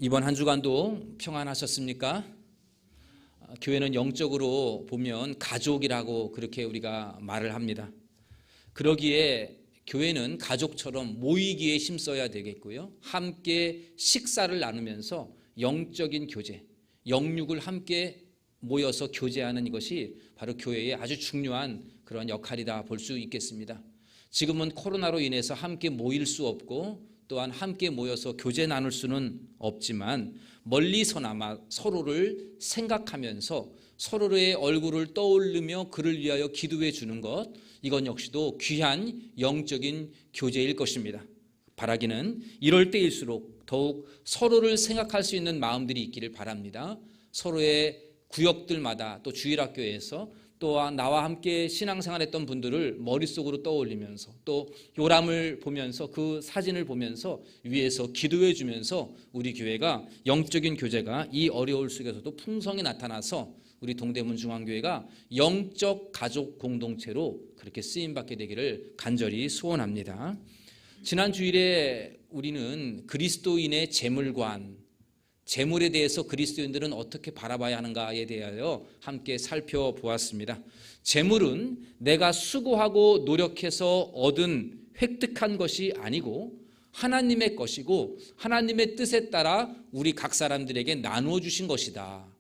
이번 한 주간도 평안하셨습니까? 교회는 영적으로 보면 가족이라고 그렇게 우리가 말을 합니다. 그러기에 교회는 가족처럼 모이기에 힘써야 되겠고요. 함께 식사를 나누면서 영적인 교제, 영육을 함께 모여서 교제하는 이것이 바로 교회의 아주 중요한 그런 역할이다 볼 수 있겠습니다. 지금은 코로나로 인해서 함께 모일 수 없고 또한 함께 모여서 교제 나눌 수는 없지만 멀리서나마 서로를 생각하면서 서로의 얼굴을 떠올리며 그를 위하여 기도해 주는 것, 이건 역시도 귀한 영적인 교제일 것입니다. 바라기는 이럴 때일수록 더욱 서로를 생각할 수 있는 마음들이 있기를 바랍니다. 서로의 구역들마다 또 주일학교에서 또한 나와 함께 신앙생활했던 분들을 머릿속으로 떠올리면서 또 요람을 보면서 그 사진을 보면서 위에서 기도해 주면서 우리 교회가 영적인 교제가 이 어려울 속에서도 풍성히 나타나서 우리 동대문 중앙교회가 영적 가족 공동체로 그렇게 쓰임받게 되기를 간절히 소원합니다. 지난 주일에 우리는 그리스도인의 재물관, 재물에 대해서 그리스도인들은 어떻게 바라봐야 하는가에 대하여 함께 살펴보았습니다. 재물은 내가 수고하고 노력해서 얻은 획득한 것이 아니고 하나님의 것이고 하나님의 뜻에 따라 우리 각 사람들에게 나누어 주신 것이다.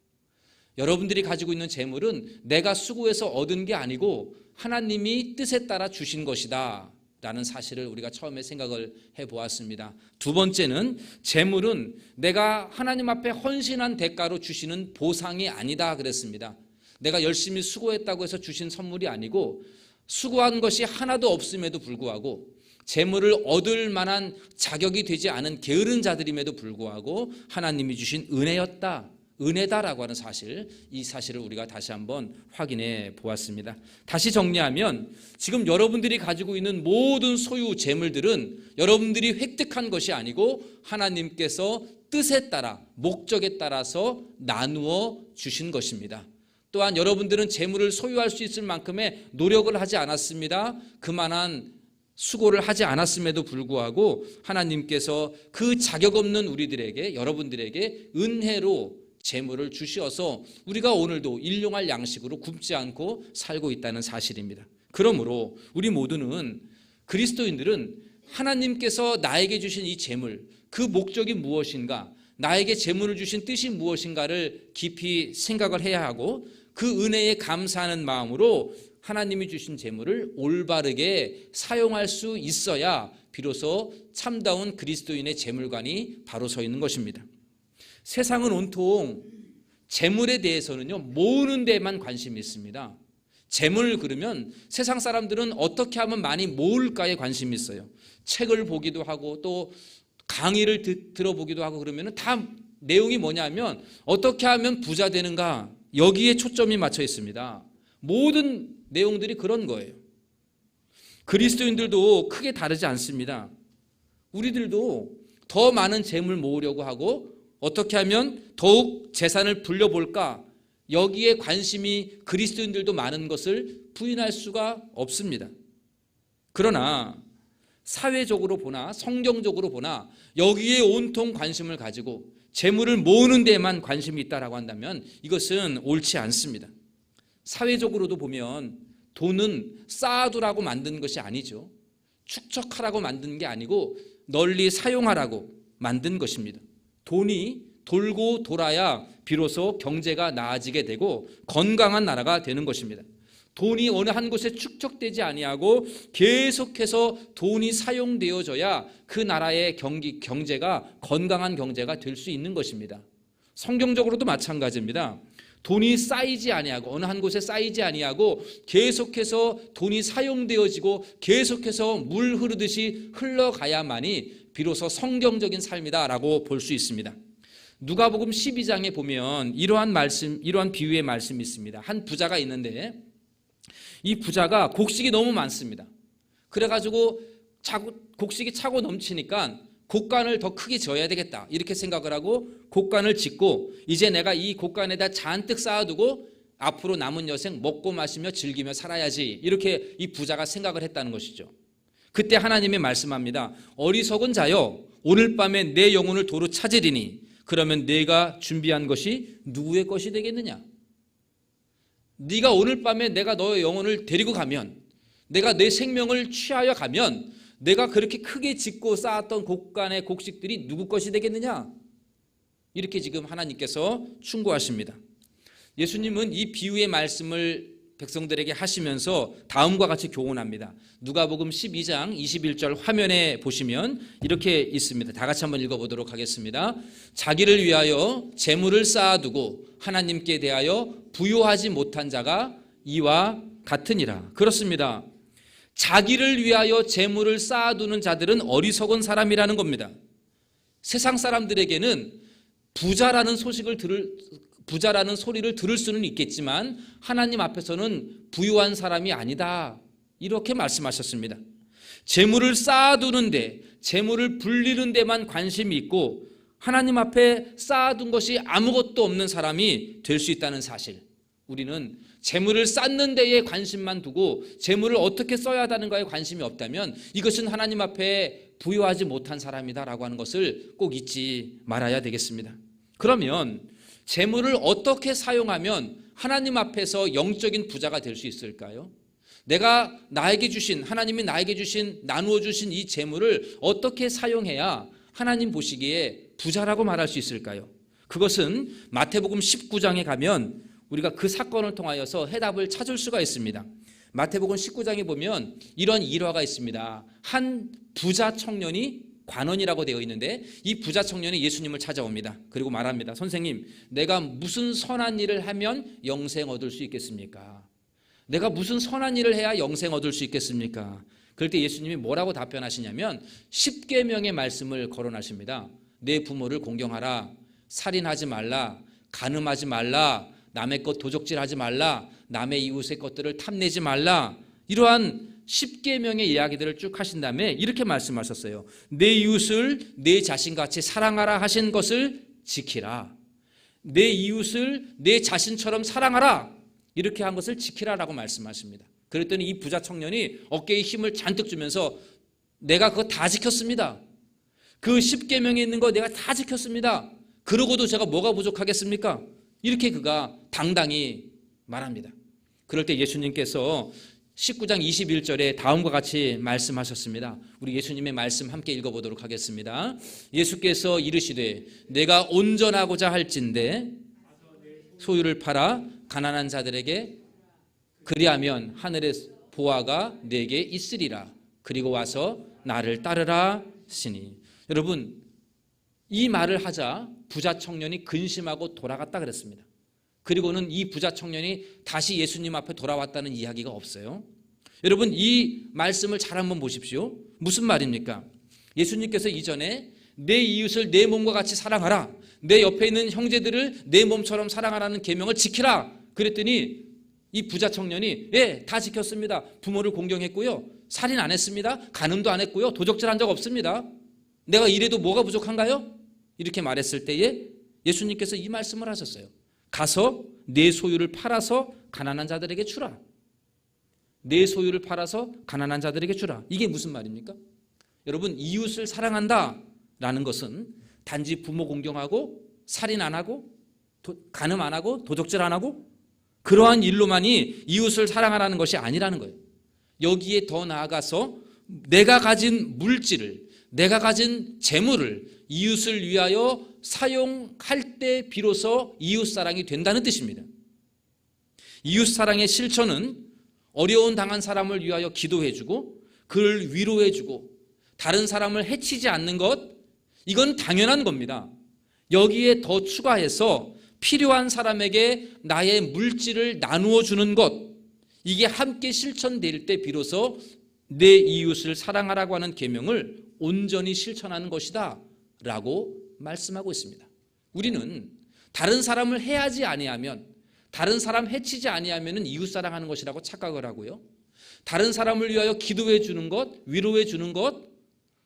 여러분들이 가지고 있는 재물은 내가 수고해서 얻은 게 아니고 하나님이 뜻에 따라 주신 것이다 라는 사실을 우리가 처음에 생각을 해보았습니다. 두 번째는 재물은 내가 하나님 앞에 헌신한 대가로 주시는 보상이 아니다 그랬습니다. 내가 열심히 수고했다고 해서 주신 선물이 아니고 수고한 것이 하나도 없음에도 불구하고 재물을 얻을 만한 자격이 되지 않은 게으른 자들임에도 불구하고 하나님이 주신 은혜였다, 은혜다라고 하는 사실, 이 사실을 우리가 다시 한번 확인해 보았습니다. 다시 정리하면 지금 여러분들이 가지고 있는 모든 소유 재물들은 여러분들이 획득한 것이 아니고 하나님께서 뜻에 따라 목적에 따라서 나누어 주신 것입니다. 또한 여러분들은 재물을 소유할 수 있을 만큼의 노력을 하지 않았습니다. 그만한 수고를 하지 않았음에도 불구하고 하나님께서 그 자격 없는 우리들에게, 여러분들에게 은혜로 재물을 주셔서 우리가 오늘도 일용할 양식으로 굶지 않고 살고 있다는 사실입니다. 그러므로 우리 모두는, 그리스도인들은 하나님께서 나에게 주신 이 재물, 그 목적이 무엇인가, 나에게 재물을 주신 뜻이 무엇인가를 깊이 생각을 해야 하고 그 은혜에 감사하는 마음으로 하나님이 주신 재물을 올바르게 사용할 수 있어야 비로소 참다운 그리스도인의 재물관이 바로 서 있는 것입니다. 세상은 온통 재물에 대해서는요, 모으는 데만 관심이 있습니다. 재물 그러면 세상 사람들은 어떻게 하면 많이 모을까에 관심이 있어요. 책을 보기도 하고 또 강의를 들어보기도 하고 그러면 다 내용이 뭐냐면 어떻게 하면 부자 되는가, 여기에 초점이 맞춰 있습니다. 모든 내용들이 그런 거예요. 그리스도인들도 크게 다르지 않습니다. 우리들도 더 많은 재물 모으려고 하고 어떻게 하면 더욱 재산을 불려볼까, 여기에 관심이 그리스도인들도 많은 것을 부인할 수가 없습니다. 그러나 사회적으로 보나 성경적으로 보나 여기에 온통 관심을 가지고 재물을 모으는 데만 관심이 있다라고 한다면 이것은 옳지 않습니다. 사회적으로도 보면 돈은 쌓아두라고 만든 것이 아니죠. 축적하라고 만든 게 아니고 널리 사용하라고 만든 것입니다. 돈이 돌고 돌아야 비로소 경제가 나아지게 되고 건강한 나라가 되는 것입니다. 돈이 어느 한 곳에 축적되지 아니하고 계속해서 돈이 사용되어져야 그 나라의 경제가 건강한 경제가 될 수 있는 것입니다. 성경적으로도 마찬가지입니다. 돈이 쌓이지 아니하고 어느 한 곳에 쌓이지 아니하고 계속해서 돈이 사용되어지고 계속해서 물 흐르듯이 흘러가야만이 비로소 성경적인 삶이다라고 볼 수 있습니다. 누가복음 12장에 보면 이러한 비유의 말씀이 있습니다. 한 부자가 있는데 이 부자가 곡식이 너무 많습니다. 그래가지고 곡식이 차고 넘치니까 곡간을 더 크게 지어야 되겠다 이렇게 생각을 하고 곡간을 짓고 이제 내가 이 곡간에다 잔뜩 쌓아두고 앞으로 남은 여생 먹고 마시며 즐기며 살아야지, 이렇게 이 부자가 생각을 했다는 것이죠. 그때 하나님이 말씀합니다. 어리석은 자여, 오늘 밤에 내 영혼을 도로 찾으리니 그러면 내가 준비한 것이 누구의 것이 되겠느냐? 네가 오늘 밤에 내가 너의 영혼을 데리고 가면, 내가 내 생명을 취하여 가면 내가 그렇게 크게 짓고 쌓았던 곡간의 곡식들이 누구 것이 되겠느냐? 이렇게 지금 하나님께서 충고하십니다. 예수님은 이 비유의 말씀을 백성들에게 하시면서 다음과 같이 교훈합니다. 누가복음 12장 21절 화면에 보시면 이렇게 있습니다. 다 같이 한번 읽어보도록 하겠습니다. 자기를 위하여 재물을 쌓아두고 하나님께 대하여 부요하지 못한 자가 이와 같으니라. 그렇습니다. 자기를 위하여 재물을 쌓아두는 자들은 어리석은 사람이라는 겁니다. 세상 사람들에게는 부자라는 소리를 들을 수는 있겠지만 하나님 앞에서는 부유한 사람이 아니다, 이렇게 말씀하셨습니다. 재물을 쌓아두는데, 재물을 불리는 데만 관심이 있고 하나님 앞에 쌓아둔 것이 아무것도 없는 사람이 될 수 있다는 사실, 우리는 재물을 쌓는 데에 관심만 두고 재물을 어떻게 써야 하는가에 관심이 없다면 이것은 하나님 앞에 부유하지 못한 사람이다라고 하는 것을 꼭 잊지 말아야 되겠습니다. 그러면 재물을 어떻게 사용하면 하나님 앞에서 영적인 부자가 될 수 있을까요? 내가 나에게 주신, 하나님이 나에게 주신, 나누어 주신 이 재물을 어떻게 사용해야 하나님 보시기에 부자라고 말할 수 있을까요? 그것은 마태복음 19장에 가면 우리가 그 사건을 통하여서 해답을 찾을 수가 있습니다. 마태복음 19장에 보면 이런 일화가 있습니다. 한 부자 청년이, 관원이라고 되어 있는데 이 부자 청년이 예수님을 찾아옵니다. 그리고 말합니다. 선생님, 내가 무슨 선한 일을 하면 영생 얻을 수 있겠습니까? 내가 무슨 선한 일을 해야 영생 얻을 수 있겠습니까? 그럴 때 예수님이 뭐라고 답변하시냐면 10계명의 말씀을 거론하십니다. 내 부모를 공경하라, 살인하지 말라, 간음하지 말라, 남의 것 도적질하지 말라, 남의 이웃의 것들을 탐내지 말라, 이러한 10계명의 이야기들을 쭉 하신 다음에 이렇게 말씀하셨어요. 내 이웃을 내 자신같이 사랑하라 하신 것을 지키라. 내 이웃을 내 자신처럼 사랑하라, 이렇게 한 것을 지키라라고 말씀하십니다. 그랬더니 이 부자 청년이 어깨에 힘을 잔뜩 주면서 내가 그거 다 지켰습니다. 그 10계명에 있는 거 내가 다 지켰습니다. 그러고도 제가 뭐가 부족하겠습니까? 이렇게 그가 당당히 말합니다. 그럴 때 예수님께서 19장 21절에 다음과 같이 말씀하셨습니다. 우리 예수님의 말씀 함께 읽어보도록 하겠습니다. 예수께서 이르시되 내가 온전하고자 할진대 소유를 팔아 가난한 자들에게, 그리하면 하늘의 보화가 내게 있으리라. 그리고 와서 나를 따르라 시니. 여러분, 이 말을 하자 부자 청년이 근심하고 돌아갔다 그랬습니다. 그리고는 이 부자 청년이 다시 예수님 앞에 돌아왔다는 이야기가 없어요. 여러분, 이 말씀을 잘 한번 보십시오. 무슨 말입니까? 예수님께서 이전에 내 이웃을 내 몸과 같이 사랑하라, 내 옆에 있는 형제들을 내 몸처럼 사랑하라는 계명을 지키라 그랬더니 이 부자 청년이 예, 다 지켰습니다. 부모를 공경했고요, 살인 안 했습니다, 간음도 안 했고요, 도적질한 적 없습니다. 내가 이래도 뭐가 부족한가요? 이렇게 말했을 때에 예수님께서 이 말씀을 하셨어요. 가서 내 소유를 팔아서 가난한 자들에게 주라. 내 소유를 팔아서 가난한 자들에게 주라. 이게 무슨 말입니까? 여러분, 이웃을 사랑한다라는 것은 단지 부모 공경하고 살인 안 하고 간음 안 하고 도적질 안 하고 그러한 일로만이 이웃을 사랑하라는 것이 아니라는 거예요. 여기에 더 나아가서 내가 가진 물질을, 내가 가진 재물을 이웃을 위하여 사용할 때 비로소 이웃사랑이 된다는 뜻입니다. 이웃사랑의 실천은 어려운 당한 사람을 위하여 기도해주고 그를 위로해주고 다른 사람을 해치지 않는 것, 이건 당연한 겁니다. 여기에 더 추가해서 필요한 사람에게 나의 물질을 나누어 주는 것, 이게 함께 실천될 때 비로소 내 이웃을 사랑하라고 하는 계명을 온전히 실천하는 것이다 라고 말씀하고 있습니다. 우리는 다른 사람을 해하지 아니하면, 다른 사람 해치지 아니하면 이웃사랑하는 것이라고 착각을 하고요, 다른 사람을 위하여 기도해 주는 것, 위로해 주는 것,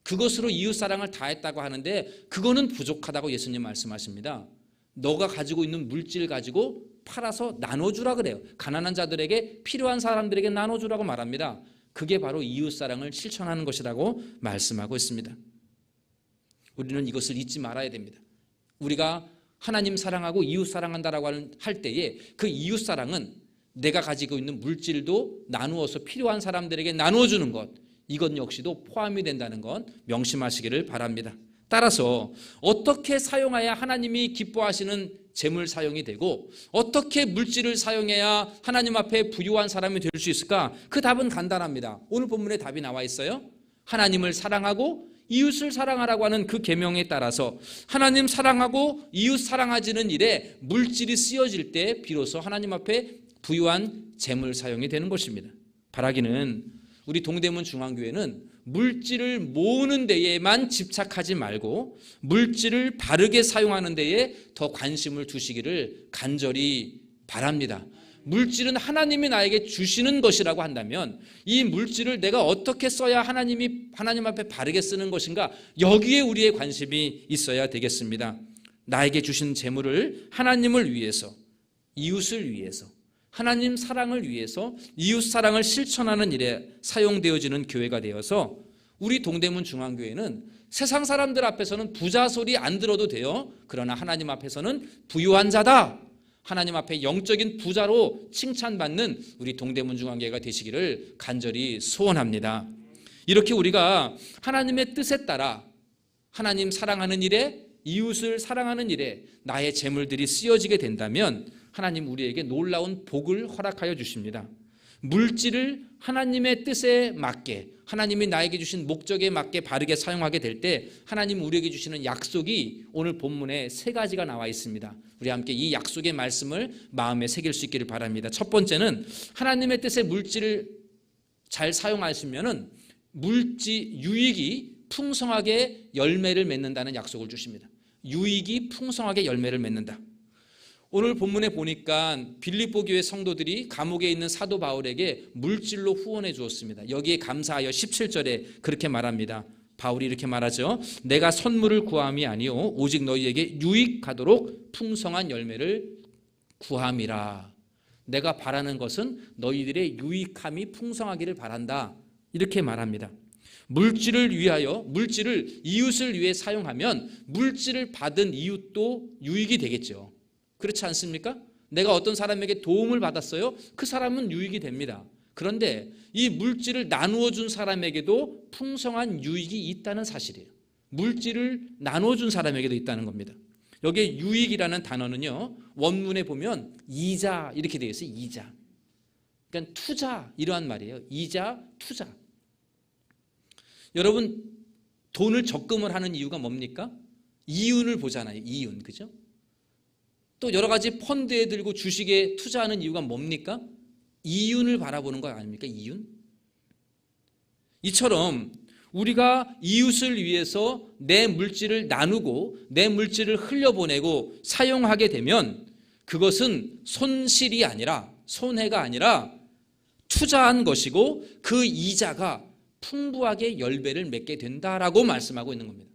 그것으로 이웃사랑을 다했다고 하는데 그거는 부족하다고 예수님 말씀하십니다. 너가 가지고 있는 물질 가지고 팔아서 나눠주라 그래요. 가난한 자들에게, 필요한 사람들에게 나눠주라고 말합니다. 그게 바로 이웃사랑을 실천하는 것이라고 말씀하고 있습니다. 우리는 이것을 잊지 말아야 됩니다. 우리가 하나님 사랑하고 이웃 사랑한다라고 할 때에 그 이웃 사랑은 내가 가지고 있는 물질도 나누어서 필요한 사람들에게 나누어주는 것, 이것 역시도 포함이 된다는 것 명심하시기를 바랍니다. 따라서 어떻게 사용해야 하나님이 기뻐하시는 재물 사용이 되고 어떻게 물질을 사용해야 하나님 앞에 부유한 사람이 될 수 있을까? 그 답은 간단합니다. 오늘 본문에 답이 나와 있어요. 하나님을 사랑하고 이웃을 사랑하라고 하는 그 계명에 따라서 하나님 사랑하고 이웃 사랑하지는 일에 물질이 쓰여질 때 비로소 하나님 앞에 부유한 재물 사용이 되는 것입니다. 바라기는 우리 동대문 중앙교회는 물질을 모으는 데에만 집착하지 말고 물질을 바르게 사용하는 데에 더 관심을 두시기를 간절히 바랍니다. 물질은 하나님이 나에게 주시는 것이라고 한다면 이 물질을 내가 어떻게 써야 하나님 앞에 바르게 쓰는 것인가, 여기에 우리의 관심이 있어야 되겠습니다. 나에게 주신 재물을 하나님을 위해서, 이웃을 위해서, 하나님 사랑을 위해서 이웃 사랑을 실천하는 일에 사용되어지는 교회가 되어서 우리 동대문 중앙교회는 세상 사람들 앞에서는 부자 소리 안 들어도 돼요. 그러나 하나님 앞에서는 부유한 자다, 하나님 앞에 영적인 부자로 칭찬받는 우리 동대문 중앙교회가 되시기를 간절히 소원합니다. 이렇게 우리가 하나님의 뜻에 따라 하나님 사랑하는 일에, 이웃을 사랑하는 일에 나의 재물들이 쓰여지게 된다면 하나님 우리에게 놀라운 복을 허락하여 주십니다. 물질을 하나님의 뜻에 맞게, 하나님이 나에게 주신 목적에 맞게 바르게 사용하게 될 때 하나님 우리에게 주시는 약속이 오늘 본문에 3가지가 나와 있습니다. 우리 함께 이 약속의 말씀을 마음에 새길 수 있기를 바랍니다. 첫 번째는 하나님의 뜻에 물질을 잘 사용하시면은 유익이 풍성하게 열매를 맺는다는 약속을 주십니다. 유익이 풍성하게 열매를 맺는다. 오늘 본문에 보니까 빌립보 교회 성도들이 감옥에 있는 사도 바울에게 물질로 후원해 주었습니다. 여기에 감사하여 17절에 그렇게 말합니다. 바울이 이렇게 말하죠. 내가 선물을 구함이 아니요 오직 너희에게 유익하도록 풍성한 열매를 구함이라. 내가 바라는 것은 너희들의 유익함이 풍성하기를 바란다, 이렇게 말합니다. 물질을 위하여, 물질을 이웃을 위해 사용하면 물질을 받은 이웃도 유익이 되겠죠. 그렇지 않습니까? 내가 어떤 사람에게 도움을 받았어요. 그 사람은 유익이 됩니다. 그런데 이 물질을 나누어 준 사람에게도 풍성한 유익이 있다는 사실이에요. 물질을 나누어 준 사람에게도 있다는 겁니다. 여기에 유익이라는 단어는요, 원문에 보면 이자 이렇게 되어 있어요. 이자. 그러니까 투자, 이러한 말이에요. 이자, 투자. 여러분, 돈을 적금을 하는 이유가 뭡니까? 이윤을 보잖아요. 이윤, 그죠? 또 여러 가지 펀드에 들고 주식에 투자하는 이유가 뭡니까? 이윤을 바라보는 거 아닙니까? 이윤? 이처럼 우리가 이웃을 위해서 내 물질을 나누고 내 물질을 흘려보내고 사용하게 되면 그것은 손실이 아니라, 손해가 아니라 투자한 것이고 그 이자가 풍부하게 열매를 맺게 된다라고 말씀하고 있는 겁니다.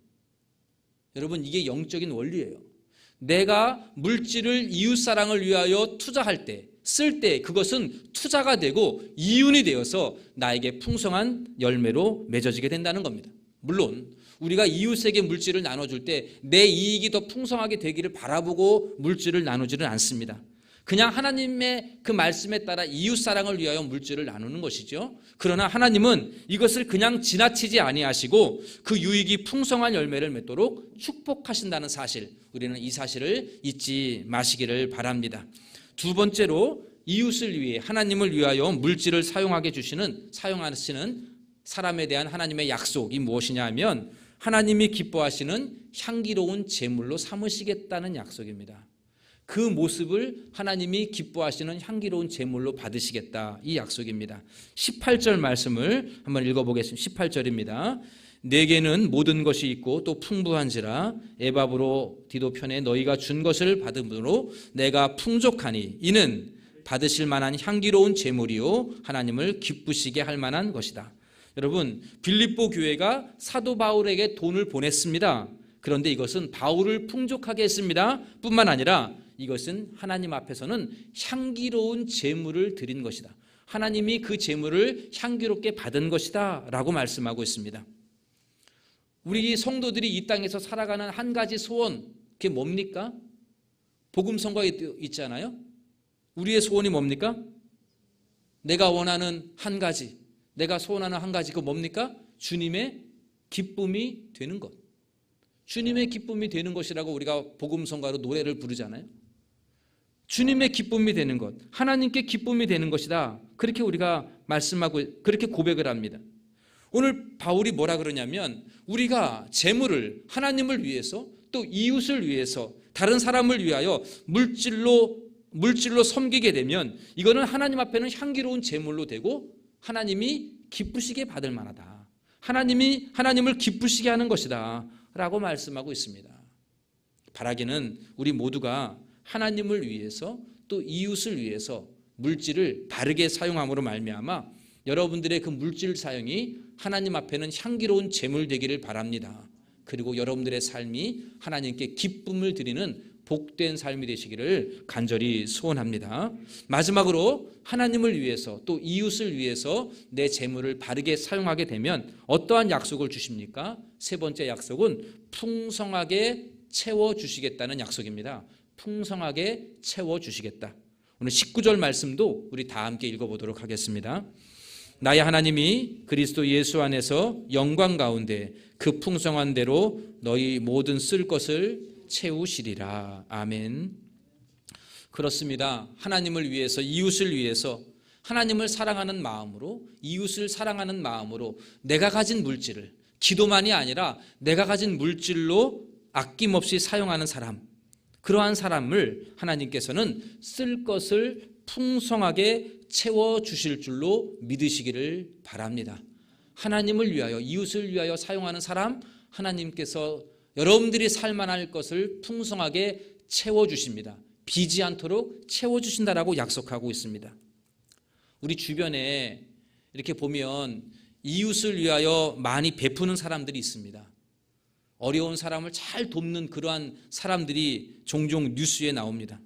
여러분, 이게 영적인 원리예요. 내가 물질을 이웃사랑을 위하여 투자할 때, 쓸 때 그것은 투자가 되고 이윤이 되어서 나에게 풍성한 열매로 맺어지게 된다는 겁니다. 물론 우리가 이웃에게 물질을 나눠줄 때 내 이익이 더 풍성하게 되기를 바라보고 물질을 나누지는 않습니다. 그냥 하나님의 그 말씀에 따라 이웃사랑을 위하여 물질을 나누는 것이죠. 그러나 하나님은 이것을 그냥 지나치지 아니하시고 그 유익이 풍성한 열매를 맺도록 축복하신다는 사실, 우리는 이 사실을 잊지 마시기를 바랍니다. 두 번째로 이웃을 위해, 하나님을 위하여 물질을 사용하시는 사람에 대한 하나님의 약속이 무엇이냐 하면 하나님이 기뻐하시는 향기로운 제물로 삼으시겠다는 약속입니다. 그 모습을 하나님이 기뻐하시는 향기로운 제물로 받으시겠다, 이 약속입니다. 18절 말씀을 한번 읽어보겠습니다. 18절입니다. 내게는 모든 것이 있고 또 풍부한지라 에바브로 디도편에 너희가 준 것을 받음으로 내가 풍족하니 이는 받으실 만한 향기로운 제물이요 하나님을 기쁘시게 할 만한 것이다. 여러분, 빌립보 교회가 사도 바울에게 돈을 보냈습니다. 그런데 이것은 바울을 풍족하게 했습니다. 뿐만 아니라 이것은 하나님 앞에서는 향기로운 제물을 드린 것이다. 하나님이 그 제물을 향기롭게 받은 것이다 라고 말씀하고 있습니다. 우리 성도들이 이 땅에서 살아가는 한 가지 소원, 그게 뭡니까? 복음성과에 있잖아요. 우리의 소원이 뭡니까? 내가 원하는 한 가지, 내가 소원하는 한 가지, 그거 뭡니까? 주님의 기쁨이 되는 것. 주님의 기쁨이 되는 것이라고 우리가 복음성가로 노래를 부르잖아요. 주님의 기쁨이 되는 것, 하나님께 기쁨이 되는 것이다. 그렇게 우리가 말씀하고 그렇게 고백을 합니다. 오늘 바울이 뭐라 그러냐면 우리가 재물을 하나님을 위해서 또 이웃을 위해서 다른 사람을 위하여 물질로 섬기게 되면 이거는 하나님 앞에는 향기로운 재물로 되고 하나님이 기쁘시게 받을 만하다. 하나님을 기쁘시게 하는 것이다 라고 말씀하고 있습니다. 바라기는 우리 모두가 하나님을 위해서 또 이웃을 위해서 물질을 바르게 사용함으로 말미암아 여러분들의 그 물질 사용이 하나님 앞에는 향기로운 재물 되기를 바랍니다. 그리고 여러분들의 삶이 하나님께 기쁨을 드리는 복된 삶이 되시기를 간절히 소원합니다. 마지막으로 하나님을 위해서 또 이웃을 위해서 내 재물을 바르게 사용하게 되면 어떠한 약속을 주십니까? 세 번째 약속은 풍성하게 채워주시겠다는 약속입니다. 풍성하게 채워주시겠다. 오늘 19절 말씀도 우리 다 함께 읽어보도록 하겠습니다. 나의 하나님이 그리스도 예수 안에서 영광 가운데 그 풍성한 대로 너희 모든 쓸 것을 채우시리라. 아멘. 그렇습니다. 하나님을 위해서 이웃을 위해서 하나님을 사랑하는 마음으로 이웃을 사랑하는 마음으로 내가 가진 물질을 기도만이 아니라 내가 가진 물질로 아낌없이 사용하는 사람, 그러한 사람을 하나님께서는 쓸 것을 풍성하게 채워주실 줄로 믿으시기를 바랍니다. 하나님을 위하여 이웃을 위하여 사용하는 사람, 하나님께서 여러분들이 살만할 것을 풍성하게 채워주십니다. 비지 않도록 채워주신다라고 약속하고 있습니다. 우리 주변에 이렇게 보면 이웃을 위하여 많이 베푸는 사람들이 있습니다. 어려운 사람을 잘 돕는 그러한 사람들이 종종 뉴스에 나옵니다.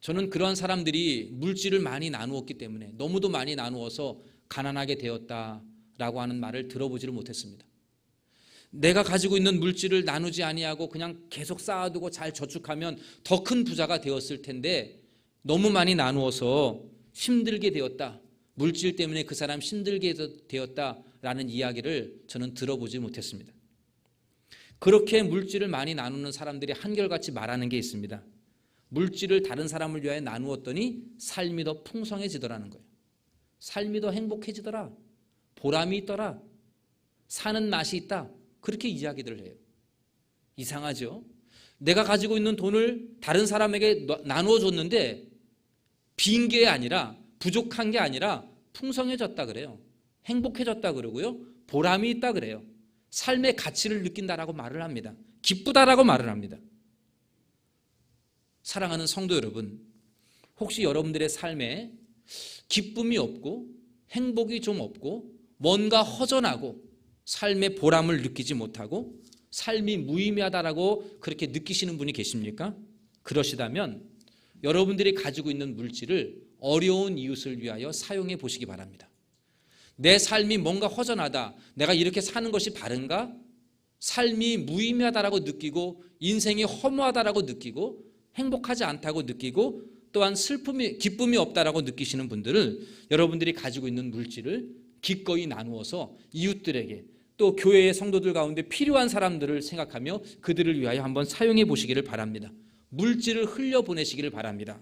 저는 그러한 사람들이 물질을 많이 나누었기 때문에 너무도 많이 나누어서 가난하게 되었다라고 하는 말을 들어보지를 못했습니다. 내가 가지고 있는 물질을 나누지 아니하고 그냥 계속 쌓아두고 잘 저축하면 더 큰 부자가 되었을 텐데 너무 많이 나누어서 힘들게 되었다. 물질 때문에 그 사람 힘들게 되었다라는 이야기를 저는 들어보지 못했습니다. 그렇게 물질을 많이 나누는 사람들이 한결같이 말하는 게 있습니다. 물질을 다른 사람을 위하여 나누었더니 삶이 더 풍성해지더라는 거예요. 삶이 더 행복해지더라. 보람이 있더라. 사는 맛이 있다. 그렇게 이야기들을 해요. 이상하죠? 내가 가지고 있는 돈을 다른 사람에게 나누어 줬는데 빈 게 아니라 부족한 게 아니라 풍성해졌다 그래요. 행복해졌다 그러고요. 보람이 있다 그래요. 삶의 가치를 느낀다라고 말을 합니다. 기쁘다라고 말을 합니다. 사랑하는 성도 여러분, 혹시 여러분들의 삶에 기쁨이 없고 행복이 좀 없고 뭔가 허전하고 삶의 보람을 느끼지 못하고 삶이 무의미하다라고 그렇게 느끼시는 분이 계십니까? 그러시다면 여러분들이 가지고 있는 물질을 어려운 이웃을 위하여 사용해 보시기 바랍니다. 내 삶이 뭔가 허전하다, 내가 이렇게 사는 것이 바른가? 삶이 무의미하다라고 느끼고 인생이 허무하다라고 느끼고 행복하지 않다고 느끼고 또한 기쁨이 없다라고 느끼시는 분들은 여러분들이 가지고 있는 물질을 기꺼이 나누어서 이웃들에게 또 교회의 성도들 가운데 필요한 사람들을 생각하며 그들을 위하여 한번 사용해 보시기를 바랍니다. 물질을 흘려보내시기를 바랍니다.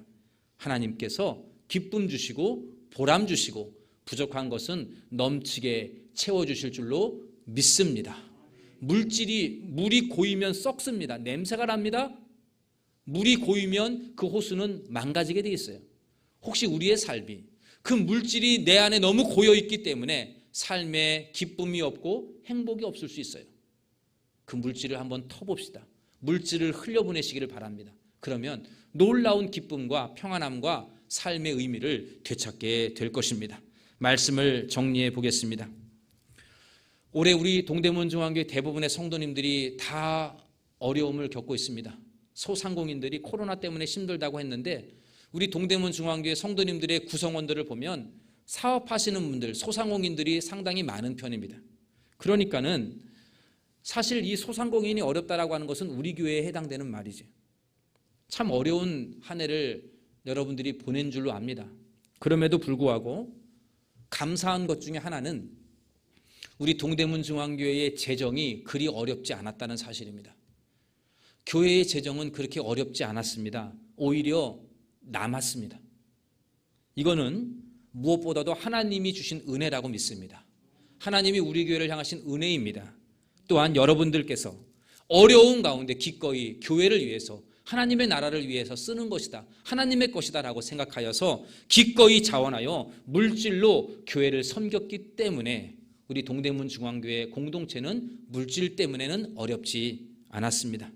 하나님께서 기쁨 주시고 보람 주시고 부족한 것은 넘치게 채워주실 줄로 믿습니다. 물이 고이면 썩습니다. 냄새가 납니다. 물이 고이면 그 호수는 망가지게 돼 있어요. 혹시 우리의 삶이 그 물질이 내 안에 너무 고여있기 때문에 삶에 기쁨이 없고 행복이 없을 수 있어요. 그 물질을 한번 터봅시다. 물질을 흘려보내시기를 바랍니다. 그러면 놀라운 기쁨과 평안함과 삶의 의미를 되찾게 될 것입니다. 말씀을 정리해 보겠습니다. 올해 우리 동대문 중앙교회 대부분의 성도님들이 다 어려움을 겪고 있습니다. 소상공인들이 코로나 때문에 힘들다고 했는데 우리 동대문 중앙교회 성도님들의 구성원들을 보면 사업하시는 분들, 소상공인들이 상당히 많은 편입니다. 그러니까는 사실 이 소상공인이 어렵다라고 하는 것은 우리 교회에 해당되는 말이지. 참 어려운 한 해를 여러분들이 보낸 줄로 압니다. 그럼에도 불구하고 감사한 것 중에 하나는 우리 동대문 중앙교회의 재정이 그리 어렵지 않았다는 사실입니다. 교회의 재정은 그렇게 어렵지 않았습니다. 오히려 남았습니다. 이거는 무엇보다도 하나님이 주신 은혜라고 믿습니다. 하나님이 우리 교회를 향하신 은혜입니다. 또한 여러분들께서 어려운 가운데 기꺼이 교회를 위해서 하나님의 나라를 위해서 쓰는 것이다, 하나님의 것이다 라고 생각하여서 기꺼이 자원하여 물질로 교회를 섬겼기 때문에 우리 동대문 중앙교회 공동체는 물질 때문에는 어렵지 않았습니다.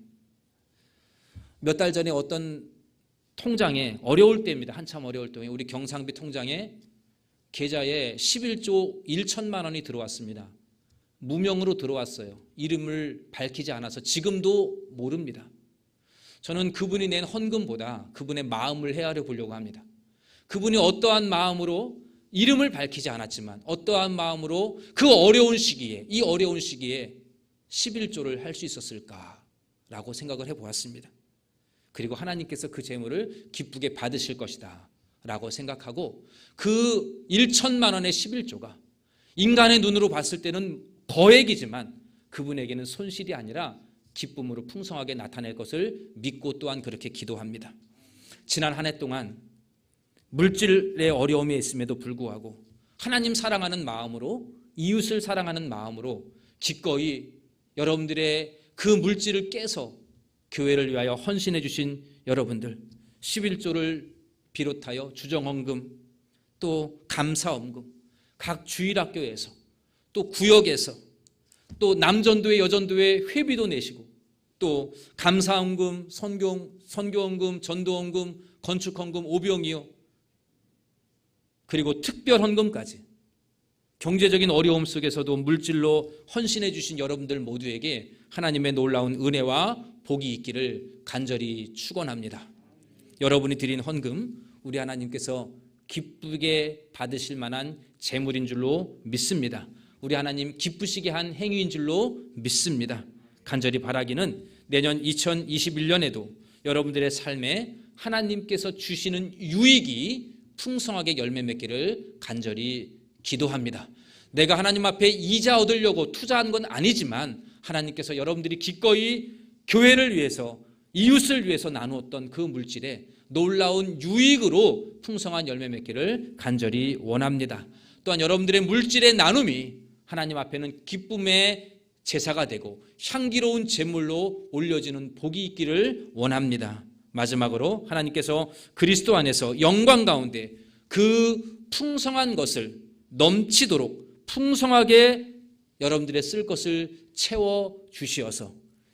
몇 달 전에 어떤 통장에, 어려울 때입니다, 한참 어려울 때에 우리 경상비 통장에 계좌에 11조 1천만 원이 들어왔습니다. 무명으로 들어왔어요. 이름을 밝히지 않아서 지금도 모릅니다. 저는 그분이 낸 헌금보다 그분의 마음을 헤아려 보려고 합니다. 그분이 어떠한 마음으로, 이름을 밝히지 않았지만 어떠한 마음으로 그 어려운 시기에, 이 어려운 시기에 11조를 할 수 있었을까라고 생각을 해보았습니다. 그리고 하나님께서 그 재물을 기쁘게 받으실 것이다 라고 생각하고, 그 1천만 원의 11조가 인간의 눈으로 봤을 때는 거액이지만 그분에게는 손실이 아니라 기쁨으로 풍성하게 나타낼 것을 믿고 또한 그렇게 기도합니다. 지난 한 해 동안 물질의 어려움이 있음에도 불구하고 하나님 사랑하는 마음으로, 이웃을 사랑하는 마음으로 기꺼이 여러분들의 그 물질을 깨서 교회를 위하여 헌신해 주신 여러분들, 11조를 비롯하여 주정헌금, 또 감사헌금, 각 주일학교에서, 또 구역에서, 또 남전도회, 여전도회 회비도 내시고, 또 감사헌금, 선교헌금, 전도헌금, 건축헌금, 오병이어, 그리고 특별헌금까지 경제적인 어려움 속에서도 물질로 헌신해 주신 여러분들 모두에게 하나님의 놀라운 은혜와 복이 있기를 간절히 축원합니다. 여러분이 드린 헌금, 우리 하나님께서 기쁘게 받으실 만한 재물인 줄로 믿습니다. 우리 하나님 기쁘시게 한 행위인 줄로 믿습니다. 간절히 바라기는 내년 2021년에도 여러분들의 삶에 하나님께서 주시는 유익이 풍성하게 열매 맺기를 간절히 기도합니다. 내가 하나님 앞에 이자 얻으려고 투자한 건 아니지만 하나님께서 여러분들이 기꺼이 교회를 위해서, 이웃을 위해서 나누었던 그 물질에 놀라운 유익으로 풍성한 열매 맺기를 간절히 원합니다. 또한 여러분들의 물질의 나눔이 하나님 앞에는 기쁨의 제사가 되고 향기로운 제물로 올려지는 복이 있기를 원합니다. 마지막으로 하나님께서 그리스도 안에서 영광 가운데 그 풍성한 것을 넘치도록 풍성하게 여러분들의 쓸 것을 채워주시어서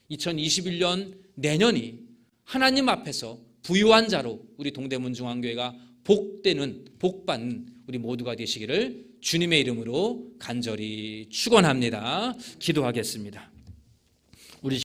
2021년 내년이 하나님 앞에서 부유한 자로 우리 동대문 중앙교회가 복받는 우리 모두가 되시기를 주님의 이름으로 간절히 축원합니다. 기도하겠습니다.